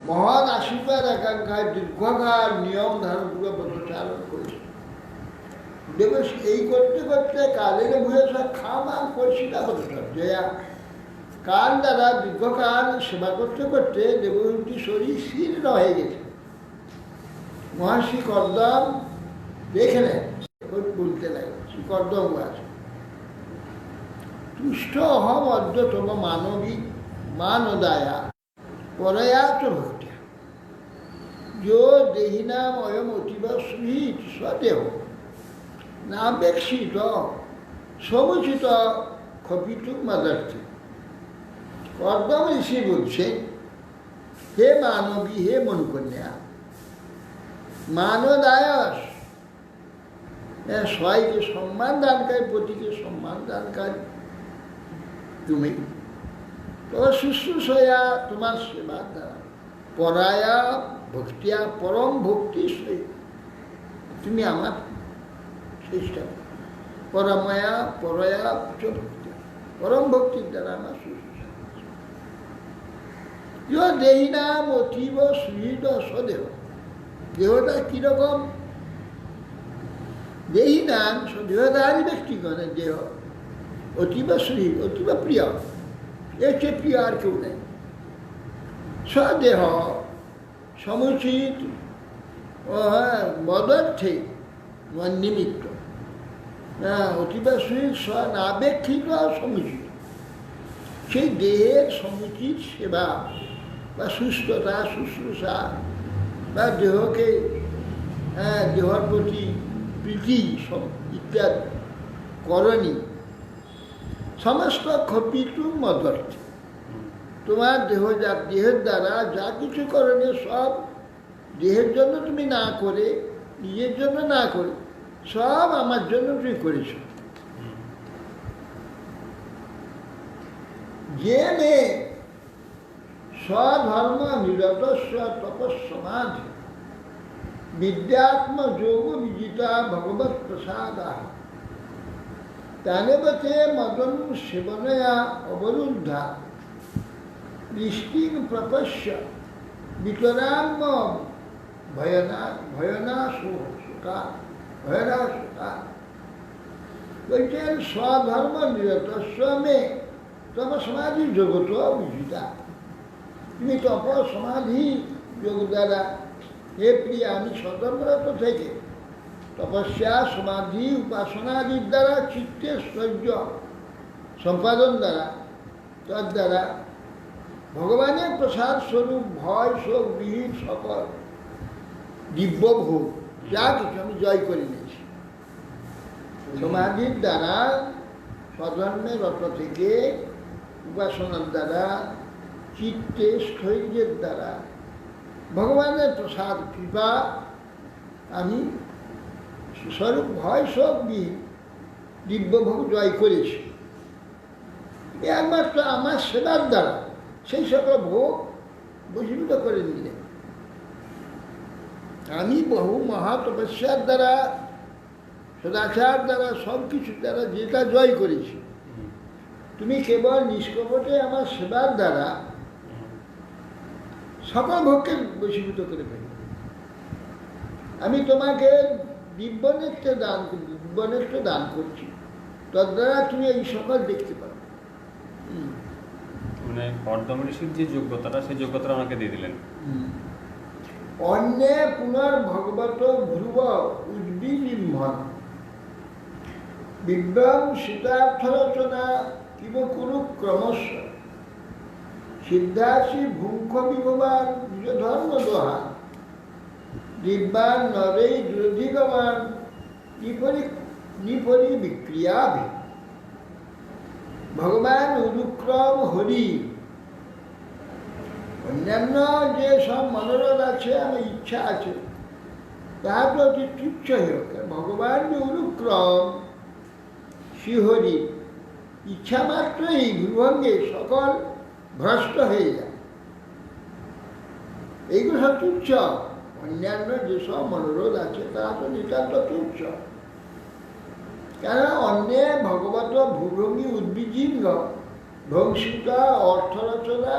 মহান আশীর্বাদ আকাঙ্ক্ষায় দীর্ঘকাল নিয়ম ধারণপূর্বক প্রচারণ করেছে। দেখবে এই করতে করতে কালের ভুয়ে সব খামার পরিষ্কার হতে যে কাল দ্বারা দীর্ঘকাল সেবা করতে করতে দেবতী শরীর শীর্ণ হয়ে গেছে। মহর্ষি কর্দম দেখে নেন, বলতে লাগে শ্রী কর্দম আছে তুষ্ট অহম অদ্যতম মানবী মানদায়া পরয়া চ ভক্তি যো দেহিনাম অয়ম অতীব সুহিত স্বদেহ নাপেক্ষিত সমুচিত ক্ষপিতু মাদার্থে। কর্দম ঋষি বলছে, হে মানবী, হে মনুকন্যা, মানদায়স, সবাইকে সম্মান দানকারী, পতিকে সম্মান দানকারী তুমি, তোমার শুশ্রূষয়া, তোমার সেবা দ্বারা, পরায়া ভক্তিয়া, পরম ভক্তি সহিত তুমি আমার চেষ্টা, পরময়া পরয়া চ ভক্তি, পরম ভক্তির দ্বারা আমার শুশ্রূষা। দেহি নাম অতীব সুহৃদ স্বদেহ, দেহটা কিরকম? দেহি নাম দেহধারী ব্যক্তিগণের দেহ অতীব সুহৃদ, অতীব প্রিয়, এর চেয়ে প্রিয় আর কেউ নেই। স্বদেহ সমুচিত মদর্থে নিমিত্ত, অতীব সুহৃদ স্বনাপেক্ষিক সমুচিত, সেই দেহের সমুচিত সেবা বা সুস্থতা, শুশ্রূষা বা দেহকে দেহর প্রতি প্রীতি ইত্যাদি করণী সমস্ত ক্ষপিতু মদর্থে, তোমার দেহের দ্বারা যা কিছু করণীয় সব দেহের জন্য তুমি না করে, নিজের জন্য না করে, সব আমার জন্য তুমি করেছ। যে মেয়ে স্বধর্ম নিরতস্ব তপঃসমাধি বিদ্যাত্ম যোগ বিজিতা ভগবৎ প্রসাদা তানেবতে মদন সেবনয়া অবরুদ্ধা দৃষ্টিং প্রপশ্য বিতরাম্য ভয়নাশোকা বলছেন স্বধর্ম নিরতস্ব মে তপ সমাধি জগত বিজিতা, তুমি তপ সমাধি যোগ দ্বারা, হে প্রিয়া, আমি স্বধর্মরত থেকে তপস্যা সমাধি উপাসনাদির দ্বারা চিত্তে ঐশ্বর্য সম্পাদন দ্বারা, তার দ্বারা ভগবানের প্রসাদ স্বরূপ ভয় শোক বিহীন সকল দিব্য ভোগ যা কিছু আমি জয় করে নিয়েছি। সমাধির দ্বারা, স্বধর্মে রত থেকে, উপাসনার দ্বারা, চিত্তে স্থৈর্যের দ্বারা, ভগবানের প্রসাদ কৃপা আমি স্বরূপ ভয় শোক বিহীন দিব্যভোগ জয় করেছি। একমাত্র আমার সেবার দ্বারা সেই সকল ভোগ বশীভূত করে নিলেন। আমি বহু মহাতপস্যার দ্বারা, সদাচার দ্বারা, সব কিছুর দ্বারা যেটা জয় করেছি, তুমি কেবল নিষ্কপটে আমার সেবার দ্বারা সকল ভোগকে বশীভূত করে ফেলি। আমি তোমাকে দিব্যনেত্র দান করছি, তার দ্বারা তুমি এই সকল দেখতে পাবে। মানে কর্দম ঋষির যে যোগ্যতাটা, সেই যোগ্যতাটা আমাকে দিয়ে দিলেন। অন্যে পুনর্ভগবত ধ্রুব উদ্বিলিম্বন বিভ্রম সীতার্থ রচনা কিম কুরু ক্রমশ সিদ্ধাসী ভুঙ্খ বিভবান নিজ ধর্ম দোহান দিব্যান নরেই দ্রোধিগমান নিপরি বিক্রিয়াভি। ভগবান অনুক্রম হরি, অন্যান্য যে সব মনোরথ আছে, আমার ইচ্ছা আছে, তাহা তো অতি তুচ্ছ হোক। ভগবান যে অনুক্রম শ্রীহরি, ইচ্ছা মাত্রই ভূভঙ্গে সকল ভ্রষ্ট হয়ে যায়। এইগুলো সব তুচ্ছ। অন্যান্য যেসব মনোরোধ আছে তারা তো নিতান্ত তুচ্ছ। কেন অন্যে ভগবত ভূভঙ্গি উদ্বিজিঙ্গ ধ্বংসিতা অর্থরচনা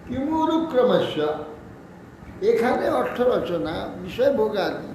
কিমুরুক্রমস্য এখানে অর্থ রচনা, বিষয় ভোগাদি,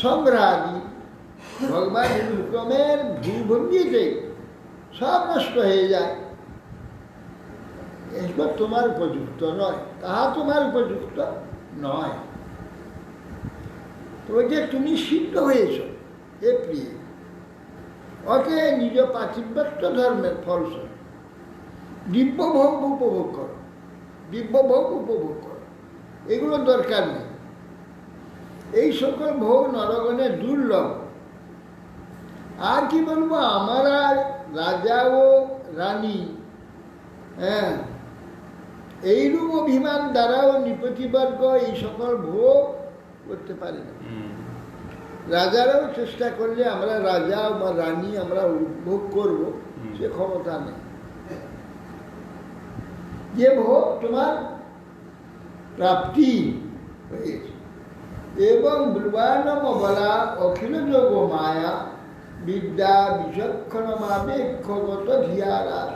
সংগ্রহাদি, ভগবান হুকুমের ভূভঙ্গিতে সব নষ্ট হয়ে যায়। এগুলো তোমার উপযুক্ত নয়, তাহা তোমার উপযুক্ত নয়। তবে যে তুমি সিদ্ধ হয়েছ এ প্রিয়, ওকে নিজ পাতিব্যত্য ধর্মের ফলস্বরূপ দিব্যভোগ উপভোগ করো, দিব্যভোগ উপভোগ করো, এগুলো দরকার নেই। এই সকল ভোগ নরগণের দুর্লভ। আর কি বলবো, আমরা রাজা ও রানী, হ্যাঁ, এইরূপ অভিমান দ্বারাও নৃপতিবর্গ এই সকল ভোগ করতে পারে না। রাজারাও চেষ্টা করলে আমরা রাজা বা রানী আমরা উপভোগ করব, সে ক্ষমতা নেই। যে ভোগ তোমার প্রাপ্তি হয়েছে এবং ব্রুবাণম বলা অখিল যোগ মায়া বিদ্যা বিচক্ষণমাবেক্ষগত ধিয়ারাস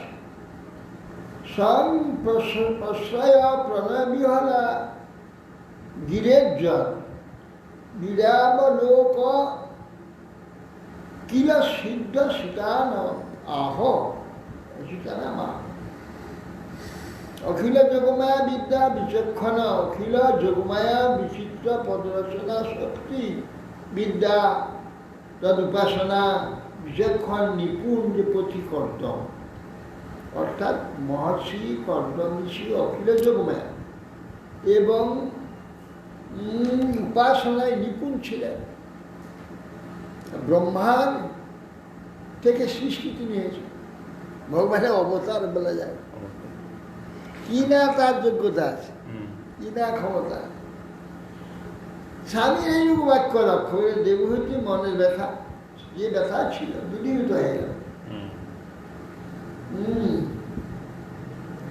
প্রশ্রয় প্রণবিহলা গিরেজ্জন বিরাবলোক কিল সিদ্ধ সীতান আহ সীতানামা অখিল যোগমায়া বিদ্যা বিচক্ষণ অখিল যোগমায়া বিচিত্র পদরচনা শক্তি বিদ্যা তদুপাসনা বিচক্ষণ নিপুণ যে পথিকর্দম, অর্থাৎ মহর্ষি কর্দম ঋষি অখিল যোগমায়া এবং উপাসনায় নিপুণ ছিলেন। ব্রহ্মার থেকে সৃষ্টি নিয়েছে, ভগবানের অবতার বলা যায়। কি না তার যোগ্যতা আছে, কি না ক্ষমতা। স্বামীর এইরূপ বাক্য লক্ষ্য করে দেবহূতি মনের ব্যথা, যে ব্যথা ছিল দূরীভূত হয়ে গেল।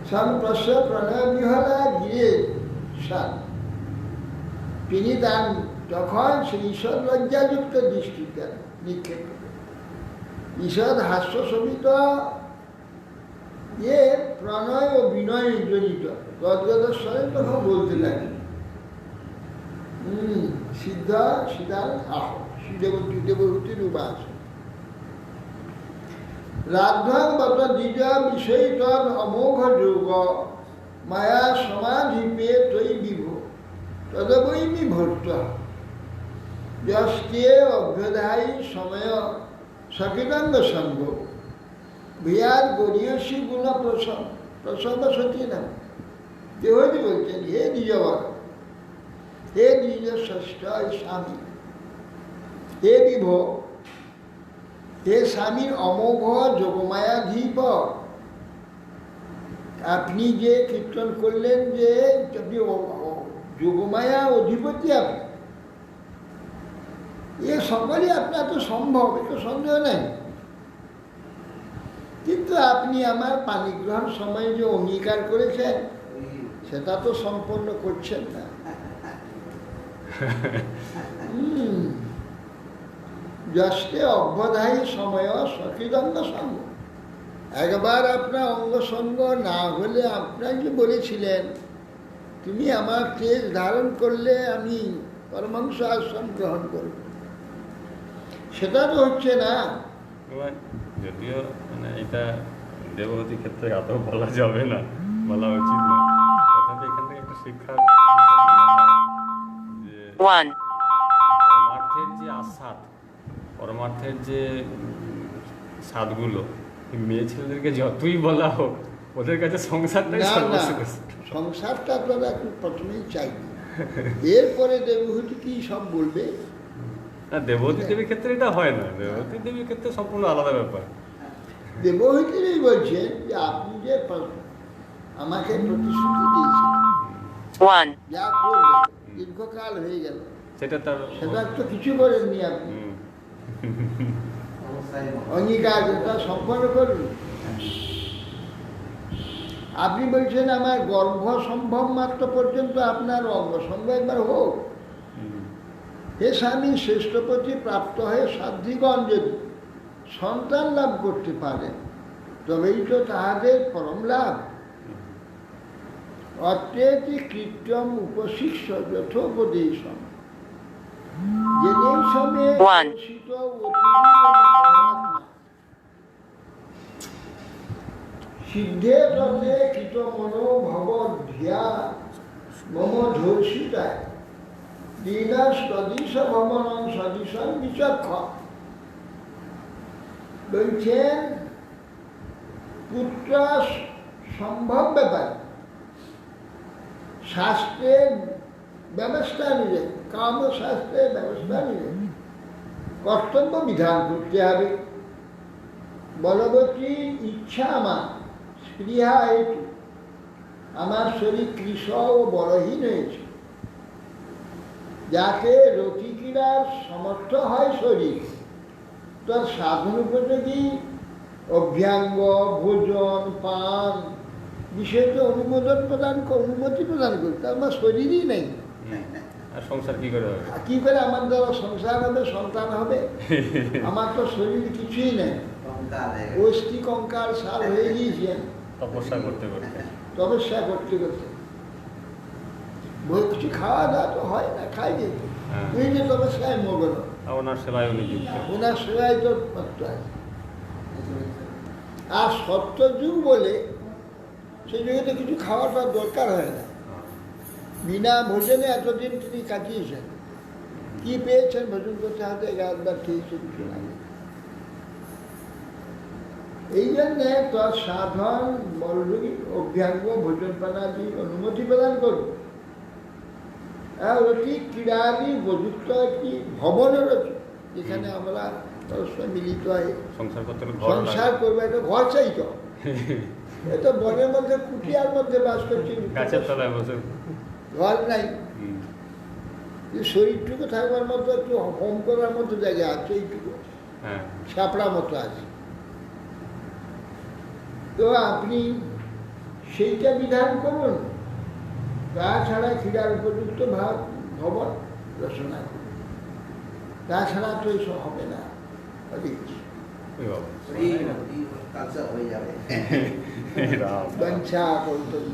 স্বামী প্রশ্রয় প্রণয় বিহলা গিয়ে সান, তিনি তার তখন সেই ঈশ্বর লজ্জাযুক্ত দৃষ্টিতে নিক্ষেপ করেন। ঈশ্বর হাস্য শোভিত এ প্রণয় ও বিনয় জনিত গদ্গদস্বরে তখন বলতে লাগলেন, সিদ্ধ সীতার আহ শ্রীদেবতী দেবহূতির উপাস রাধ্যাঙ্গত দ্বিজ বিষয় তদ অমোঘ যোগ মায়া সমাধিপে তৈ বিভো তদবৈমি ভট্ট যস্তে অভ্যধায়ী সময় সকিতাঙ্গ সঙ্গ বিয়ার গরীয়সী গুণ প্রসঙ্গ সতী নাম। দেহজি বলছেন, হে দ্বিজবর, হে দ্বিজ ষষ্ঠ স্বামী, হে বিভো, হে স্বামীর অমোঘ যোগমায়াধীপ, আপনি যে কীর্তন করলেন যে আপনি যোগমায়া অধিপতি, আপনি এ সকলই আপনার তো সম্ভব, এটা সন্দেহ নেই। কিন্তু আপনি আমার পানি গ্রহণ সময় যে অঙ্গীকার করেছেন সেটা তো সম্পন্ন করছেন না। যস্তে অভ্যধায়ী সময় সকিদঙ্গ সঙ্গ, একবার আপনার অঙ্গসঙ্গ না হলে আপনার যে বলেছিলেন তুমি আমার তেজ ধারণ করলে আমি পরমাংশ আশ্রম গ্রহণ করব, সেটা তো হচ্ছে না। যদিও মানে এটা দেবহূতির ক্ষেত্রে আদৌ বলা যাবে না, বলা উচিত না, তথাপি এখান থেকে একটা শিক্ষা যে পরমার্থের যে আস্বাদ, পরমার্থের যে স্বাদগুলো মেয়ে ছেলেদেরকে যতই বলা হোক ওদের কাছে সংসারটাই সর্বশ্রেষ্ঠ। সংসারটা আপনারা একটু প্রথমেই চাইবে, এরপরে দেবহূতি কি সব বলবে। না, দেবহূতি দেবীর ক্ষেত্রে এটা হয় না, দেবহূতি দেবীর ক্ষেত্রে সম্পূর্ণ আলাদা ব্যাপার। দেবহূতিরই বলছেন যে আপনি যে আমাকে প্রতিশ্রুতি দিয়েছেন যা করবেন, দীর্ঘকাল হয়ে গেল, সেটা তো কিছু করেননি আপনি। অঙ্গীকার সম্পন্ন করুন। আপনি বলছেন আমার গর্ভ সম্ভব মাত্র পর্যন্ত আপনার অঙ্গসঙ্গ একবার হোক। হে স্বামী, শ্রেষ্ঠপতি প্রাপ্ত হয়ে সাধ্বীগণ যদি সন্তান লাভ করতে পারে তবেই তো তাহাদের পরম লাভ। অত্রেতি কৃত্যম উপশিষ্য যথোপদেশম জেনেই সমে One. দর্শিত সিদ্ধে ততে কৃত মনোভব ধিয়া মম ধর্ষিতায় দীনা সদৃশ ভবনং সদৃশং বিচক্ষ বলছেন পুত্র সম্ভব ব্যাপার শাস্ত্রের ব্যবস্থা নিলে কামশাস্ত্রের ব্যবস্থা নিলে কর্তব্য বিধান করতে হবে। বলবতী ইচ্ছা আমার স্পৃহা হেতু আমার শরীর কৃষ ও বলহীন হয়েছে, যাতে রতিক্রীড়ার সমর্থ হয় শরীর, তার সাধন উপযোগী অভ্যাঙ্গ ভোজন পান বিষয়কে অনুমতি প্রদান করতে আমার শরীরই নেই। আর সংসার কি করে হবে? কি করে আমার দ্বারা সংসার হবে, সন্তান হবে? আমার তো শরীর কিছুই নেই, অস্থি কঙ্কাল সার হয়ে গিয়েছেন তপস্যা করতে করতে। তপস্যা করতে করতে কিছু খাওয়া দাওয়া তো হয় না, খাই যেত তুই যে তপস্যায় মগ্ন, ওনার সেবায় উনি যুক্ত। ওনার সেবায় তো মাত্র আছে। আর সত্য যুগ বলে সেই যুগে তো কিছু খাওয়াটা দরকার হয় না, বিনা ভোজনে এতদিন তিনি কাটিয়েছেন। কি পেয়েছেন ভোজন করতে হাতে 11বার খেয়েছে, কিছু লাগে। এই জন্যে তোর সাধন বলযোগী অভ্যাঙ্গ ভোজন পানাদি অনুমতি প্রদান করব। অতি ক্রীড়াদি উপযুক্ত একটি ভবনের রয়েছে, যেখানে আমরা পরস্পর মিলিত হয় সংসার করতে সংসার করবো। একটা ঘর চাই তো, এত বনের মধ্যে কুটিয়ার মধ্যে বাস করছি, গাছের তলায় বসে ঘর নাই। শরীরটুকু থাকবার মতো একটু হোম করার মতো জায়গা আছে, এইটুকু ছাপড়া মতো আছে। তো আপনি সেইটা বিধান করুন, তাছাড়া ক্রীড়ার উপযুক্ত ভবন রচনা করুন, তাছাড়া তো এসব হবে না। বঞ্চা করতেন